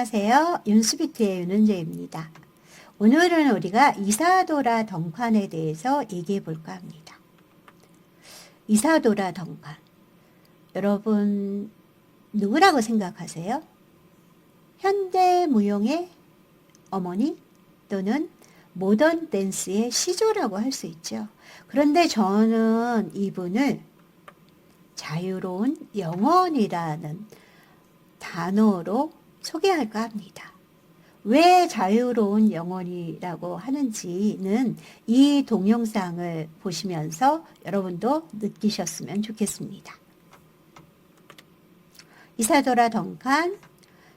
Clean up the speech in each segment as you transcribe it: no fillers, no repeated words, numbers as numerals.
안녕하세요. 윤수비트의 윤은재입니다. 오늘은 우리가 이사도라 덩칸에 대해서 얘기해 볼까 합니다. 이사도라 덩칸. 여러분 누구라고 생각하세요? 현대 무용의 어머니 또는 모던 댄스의 시조라고 할 수 있죠. 그런데 저는 이분을 자유로운 영혼이라는 단어로 소개할까 합니다. 왜 자유로운 영혼이라고 하는지는 이 동영상을 보시면서 여러분도 느끼셨으면 좋겠습니다. 이사도라 덩칸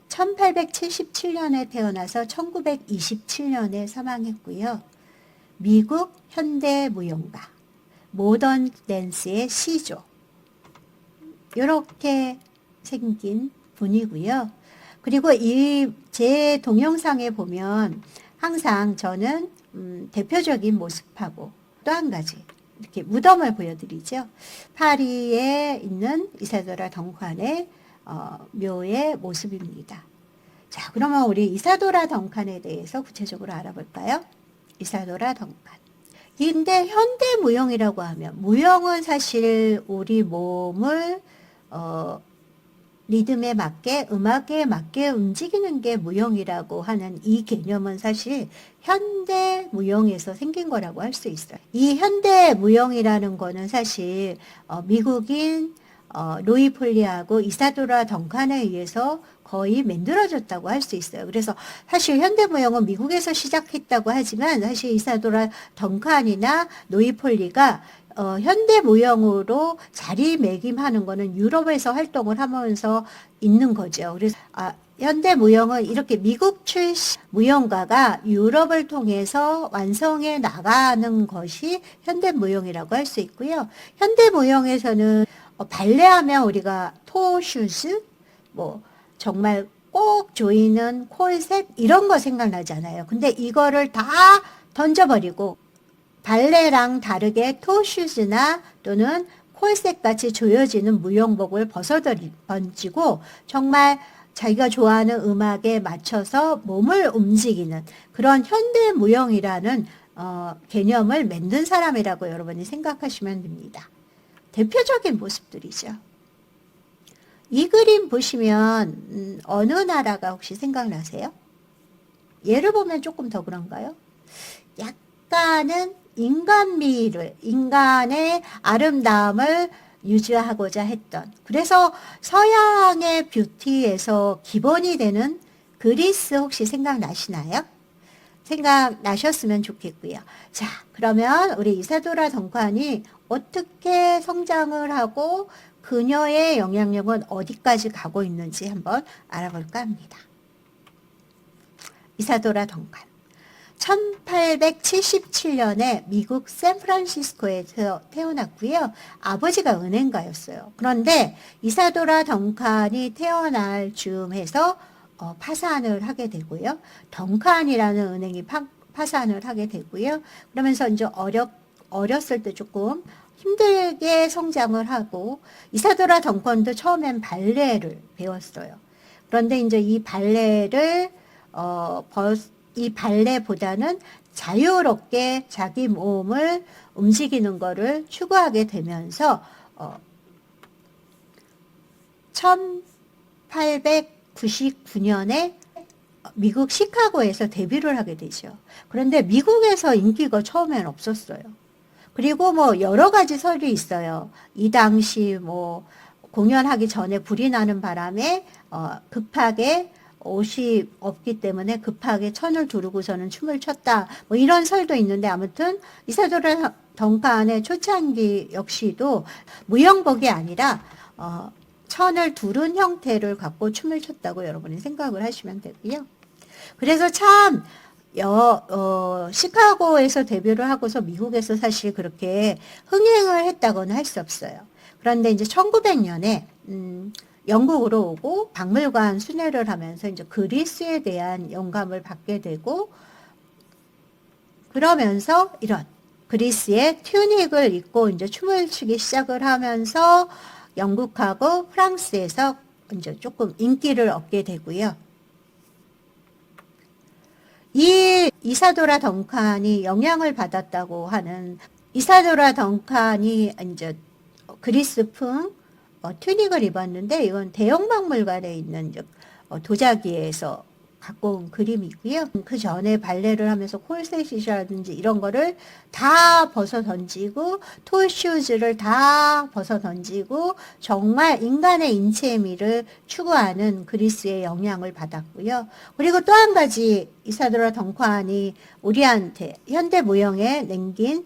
1877년에 태어나서 1927년에 사망했고요. 미국 현대 무용가, 모던 댄스의 시조, 이렇게 생긴 분이고요. 그리고 제 동영상에 보면 항상 저는 대표적인 모습하고 또 한 가지 이렇게 무덤을 보여드리죠. 파리에 있는 이사도라 덩칸의 묘의 모습입니다. 자, 그러면 우리 이사도라 덩칸에 대해서 구체적으로 알아볼까요? 이사도라 덩칸. 근데 현대 무용이라고 하면 무용은 사실 우리 몸을 리듬에 맞게 음악에 맞게 움직이는 게 무용이라고 하는 이 개념은 사실 현대 무용에서 생긴 거라고 할 수 있어요. 이 현대 무용이라는 거는 사실 미국인 로이 폴리하고 이사도라 덩칸에 의해서 거의 만들어졌다고 할 수 있어요. 그래서 사실 현대 무용은 미국에서 시작했다고 하지만 사실 이사도라 덩칸이나 로이 폴리가 현대 무용으로 자리매김하는 거는 유럽에서 활동을 하면서 있는 거죠. 그래서 현대 무용은 이렇게 미국 출신 무용가가 유럽을 통해서 완성해 나가는 것이 현대 무용이라고 할 수 있고요. 현대 무용에서는 발레하면 우리가 토슈즈, 정말 꼭 조이는 콜셋 이런 거 생각나잖아요. 근데 이거를 다 던져버리고 발레랑 다르게 토슈즈나 또는 콜셋같이 조여지는 무용복을 던지고 정말 자기가 좋아하는 음악에 맞춰서 몸을 움직이는 그런 현대 무용이라는 개념을 만든 사람이라고 여러분이 생각하시면 됩니다. 대표적인 모습들이죠. 이 그림 보시면 어느 나라가 혹시 생각나세요? 예를 보면 조금 더 그런가요? 약간은 인간의 아름다움을 유지하고자 했던, 그래서 서양의 뷰티에서 기본이 되는 그리스 혹시 생각나시나요? 생각나셨으면 좋겠고요. 자, 그러면 우리 이사도라 덩칸이 어떻게 성장을 하고 그녀의 영향력은 어디까지 가고 있는지 한번 알아볼까 합니다. 이사도라 덩칸 1877년에 미국 샌프란시스코에서 태어났고요. 아버지가 은행가였어요. 그런데 이사도라 덩칸이 태어날 즈음해서 파산을 하게 되고요. 덩칸이라는 은행이 파산을 하게 되고요. 그러면서 이제 어렸을 때 조금 힘들게 성장을 하고 이사도라 덩칸도 처음엔 발레를 배웠어요. 그런데 이제 이 발레보다는 자유롭게 자기 몸을 움직이는 거를 추구하게 되면서 1899년에 미국 시카고에서 데뷔를 하게 되죠. 그런데 미국에서 인기가 처음엔 없었어요. 그리고 여러 가지 설이 있어요. 이 당시 공연하기 전에 불이 나는 바람에 급하게 옷이 없기 때문에 급하게 천을 두르고서는 춤을 췄다. 이런 설도 있는데 아무튼 이사도라 덩칸의 초창기 역시도 무용복이 아니라 천을 두른 형태를 갖고 춤을 췄다고 여러분이 생각을 하시면 되고요. 그래서 참 시카고에서 데뷔를 하고서 미국에서 사실 그렇게 흥행을 했다고는 할 수 없어요. 그런데 이제 1900년에 영국으로 오고 박물관 순회를 하면서 이제 그리스에 대한 영감을 받게 되고, 그러면서 이런 그리스의 튜닉을 입고 이제 춤을 추기 시작을 하면서 영국하고 프랑스에서 이제 조금 인기를 얻게 되고요. 이 이사도라 덩칸이 영향을 받았다고 하는 이사도라 덩칸이 이제 그리스풍 튜닉을 입었는데 이건 대형박물관에 있는 도자기에서 갖고 온 그림이고요. 그 전에 발레를 하면서 콜셋이라든지 이런 거를 다 벗어 던지고 톨슈즈를 다 벗어 던지고 정말 인간의 인체의 미를 추구하는 그리스의 영향을 받았고요. 그리고 또 한 가지 이사도라 덩칸이 우리한테 현대 무용에 남긴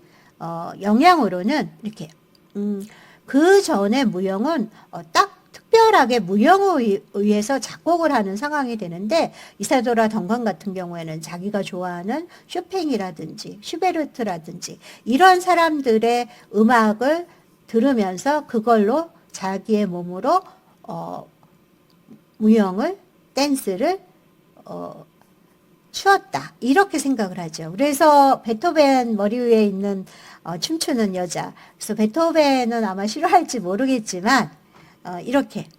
영향으로는 이렇게 그 전에 무용은 딱 특별하게 무용에 의해서 작곡을 하는 상황이 되는데 이사도라 덩칸 같은 경우에는 자기가 좋아하는 쇼팽이라든지 슈베르트라든지 이런 사람들의 음악을 들으면서 그걸로 자기의 몸으로 무용을 댄스를 추었다 이렇게 생각을 하죠. 그래서 베토벤 머리 위에 있는 춤추는 여자. 그래서 베토벤은 아마 싫어할지 모르겠지만 이렇게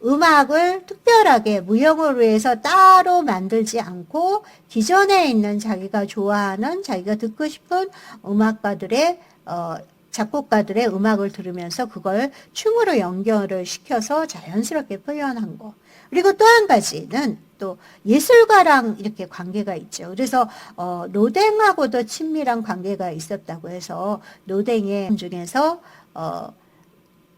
음악을 특별하게 무용을 위해서 따로 만들지 않고 기존에 있는 자기가 좋아하는 자기가 듣고 싶은 음악가들의 작곡가들의 음악을 들으면서 그걸 춤으로 연결을 시켜서 자연스럽게 표현한 거. 그리고 또 한 가지는 또 예술가랑 이렇게 관계가 있죠. 그래서 노댕하고도 친밀한 관계가 있었다고 해서 노댕의 중에서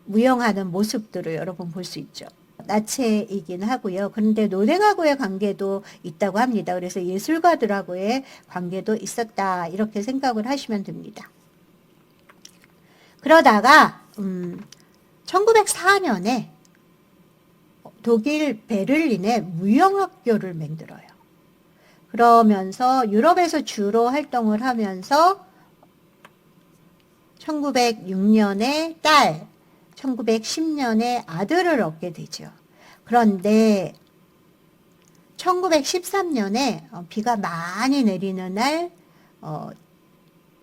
무용하는 모습들을 여러분 볼 수 있죠. 나체이긴 하고요. 그런데 노댕하고의 관계도 있다고 합니다. 그래서 예술가들하고의 관계도 있었다 이렇게 생각을 하시면 됩니다. 그러다가 1904년에 독일 베를린에 무용학교를 만들어요. 그러면서 유럽에서 주로 활동을 하면서 1906년에 딸, 1910년에 아들을 얻게 되죠. 그런데 1913년에 비가 많이 내리는 날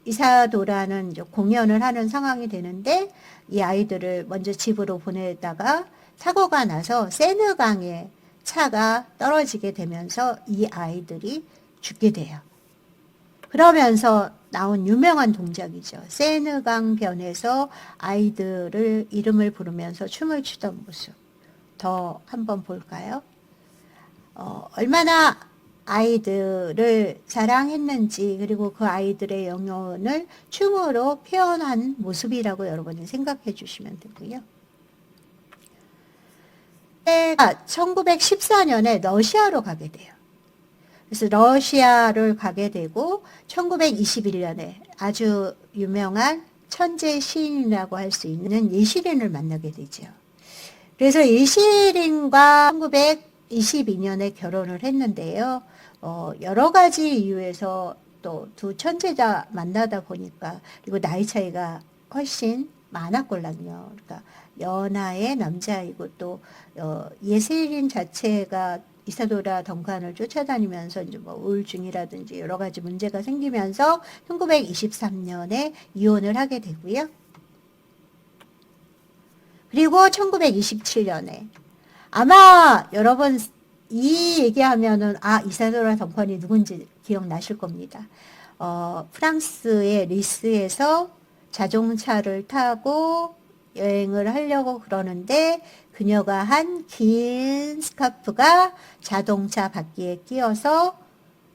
이사도라는 공연을 하는 상황이 되는데 이 아이들을 먼저 집으로 보내다가 사고가 나서 세느강에 차가 떨어지게 되면서 이 아이들이 죽게 돼요. 그러면서 나온 유명한 동작이죠. 세느강 변에서 아이들을 이름을 부르면서 춤을 추던 모습. 더 한번 볼까요? 얼마나 아이들을 사랑했는지 그리고 그 아이들의 영혼을 춤으로 표현한 모습이라고 여러분이 생각해 주시면 되고요. 1914년에 러시아로 가게 돼요. 그래서 러시아를 가게 되고 1921년에 아주 유명한 천재 시인이라고 할 수 있는 예시린을 만나게 되죠. 그래서 예시린과 1922년에 결혼을 했는데요. 여러 가지 이유에서 또 두 천재자 만나다 보니까 그리고 나이 차이가 훨씬 많았걸랑요. 그러니까 연하의 남자이고 또 예시린 자체가 이사도라 덩칸을 쫓아다니면서 이제 뭐 우울증이라든지 여러 가지 문제가 생기면서 1923년에 이혼을 하게 되고요. 그리고 1927년에 아마 여러분 이 얘기하면은 이사도라 덩칸이 누군지 기억나실 겁니다. 프랑스의 리스에서 자동차를 타고 여행을 하려고 그러는데 그녀가 한 긴 스카프가 자동차 바퀴에 끼어서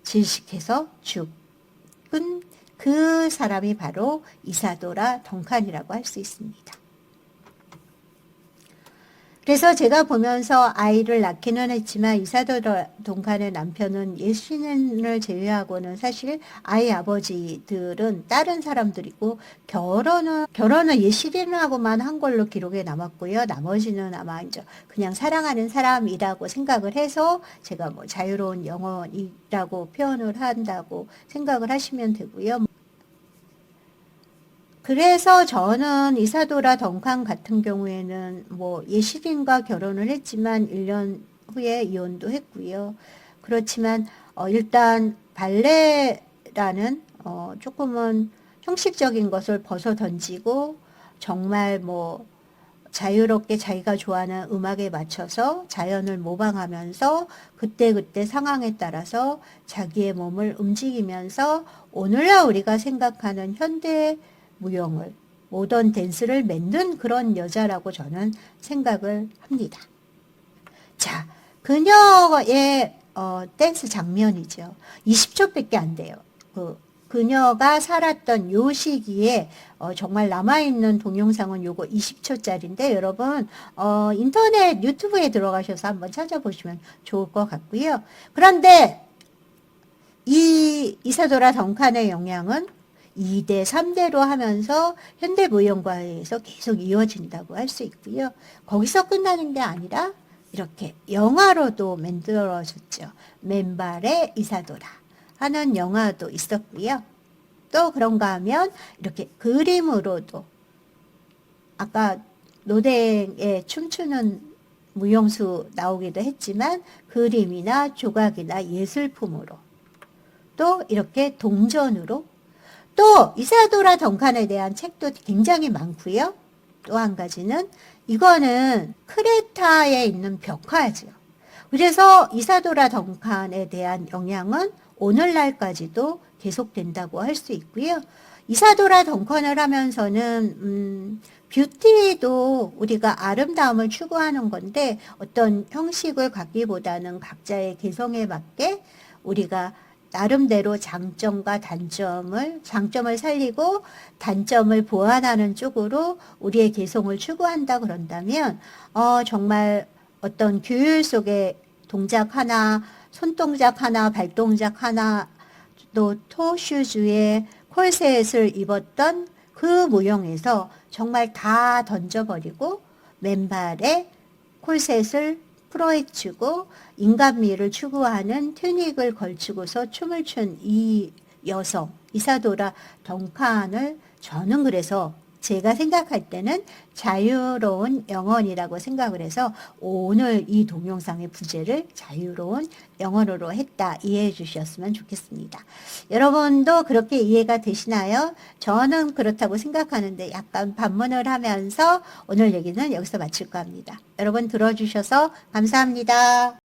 질식해서 죽은 그 사람이 바로 이사도라 덩칸이라고 할 수 있습니다. 그래서 제가 보면서 아이를 낳기는 했지만 이사도라 덩칸의 남편은 예시린을 제외하고는 사실 아이 아버지들은 다른 사람들이고 결혼은 예시린하고만 한 걸로 기록에 남았고요. 나머지는 아마 이제 그냥 사랑하는 사람이라고 생각을 해서 제가 뭐 자유로운 영혼이라고 표현을 한다고 생각을 하시면 되고요. 그래서 저는 이사도라 덩칸 같은 경우에는 뭐 예시린과 결혼을 했지만 1년 후에 이혼도 했고요. 그렇지만 일단 발레라는 조금은 형식적인 것을 벗어 던지고 정말 뭐 자유롭게 자기가 좋아하는 음악에 맞춰서 자연을 모방하면서 그때그때 상황에 따라서 자기의 몸을 움직이면서 오늘날 우리가 생각하는 현대 무용을, 모던 댄스를 만든 그런 여자라고 저는 생각을 합니다. 자, 그녀의 댄스 장면이죠. 20초밖에 안 돼요. 그녀가 살았던 요 시기에 정말 남아있는 동영상은 요거 20초짜리인데 여러분 인터넷 유튜브에 들어가셔서 한번 찾아보시면 좋을 것 같고요. 그런데 이 이사도라 덩칸의 영향은 2대, 3대로 하면서 현대무용과에서 계속 이어진다고 할 수 있고요. 거기서 끝나는 게 아니라 이렇게 영화로도 만들어졌죠. 맨발의 이사도라 하는 영화도 있었고요. 또 그런가 하면 이렇게 그림으로도 아까 노댕에 춤추는 무용수 나오기도 했지만 그림이나 조각이나 예술품으로 또 이렇게 동전으로 또 이사도라 덩칸에 대한 책도 굉장히 많고요. 또 한 가지는 이거는 크레타에 있는 벽화죠. 그래서 이사도라 덩칸에 대한 영향은 오늘날까지도 계속된다고 할 수 있고요. 이사도라 덩컨을 하면서는 뷰티도 우리가 아름다움을 추구하는 건데 어떤 형식을 갖기보다는 각자의 개성에 맞게 우리가 나름대로 장점과 장점을 살리고 단점을 보완하는 쪽으로 우리의 개성을 추구한다 그런다면 정말 어떤 규율 속에 동작 하나, 손동작 하나, 발동작 하나, 또 토슈즈에 콜셋을 입었던 그 무용에서 정말 다 던져버리고 맨발에 콜셋을 풀어헤치고 인간미를 추구하는 튜닉을 걸치고서 춤을 춘 이 여성 이사도라 덩칸을 저는 그래서 제가 생각할 때는 자유로운 영혼이라고 생각을 해서 오늘 이 동영상의 부제를 자유로운 영혼으로 했다. 이해해 주셨으면 좋겠습니다. 여러분도 그렇게 이해가 되시나요? 저는 그렇다고 생각하는데 약간 반문을 하면서 오늘 얘기는 여기서 마칠까 합니다. 여러분 들어주셔서 감사합니다.